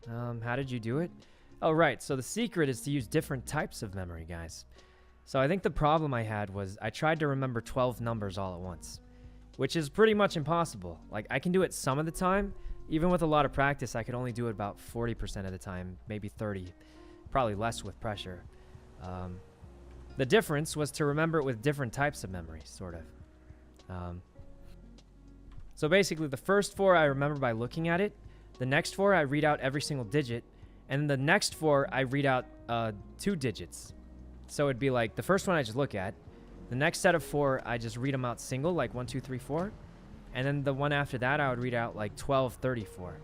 How did you do it? Oh, right. So the secret is to use different types of memory, guys. So I think the problem I had was I tried to remember 12 numbers all at once, which is pretty much impossible. Like, I can do it some of the time. Even with a lot of practice, I could only do it about 40% of the time, maybe 30, probably less with pressure. The difference was to remember it with different types of memory, sort of. So basically, the first 4 I remember by looking at it. The next 4 I read out every single digit, and the next 4 I read out 2 digits. So it'd be like the first one I just look at. The next set of 4 I just read them out single, like 1, 2, 3, 4. And then the one after that I would read out like 12, 34.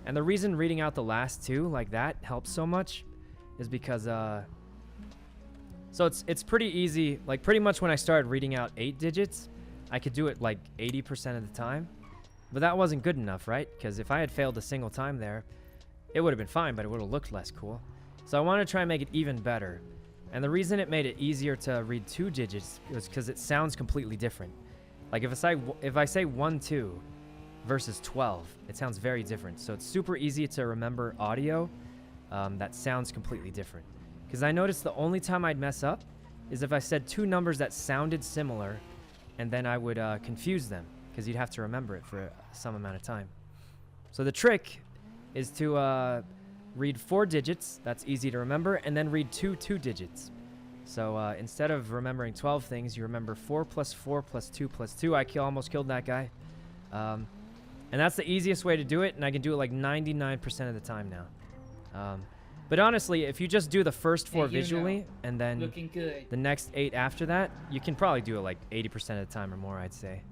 And the reason reading out the last 2 like that helps so much is because so it's pretty easy. Like, pretty much when I started reading out 8 digits, I could do it like 80% of the time. But that wasn't good enough, right? Because if I had failed a single time there, it would have been fine, but it would have looked less cool. So I wanted to try and make it even better. And the reason it made it easier to read 2 digits was because it sounds completely different. Like, if I say 1, 2 versus 12, it sounds very different. So it's super easy to remember audio that sounds completely different. Because I noticed the only time I'd mess up is if I said 2 numbers that sounded similar, and then I would confuse them, because you'd have to remember it for some amount of time. So the trick is to read 4 digits, that's easy to remember, and then read 2 digits. So instead of remembering 12 things, you remember 4 plus 4 plus 2 plus 2. I almost killed that guy. And that's the easiest way to do it, and I can do it like 99% of the time now. But honestly, if you just do the first 4 visually, and then the next 8 after that, you can probably do it like 80% of the time or more, I'd say.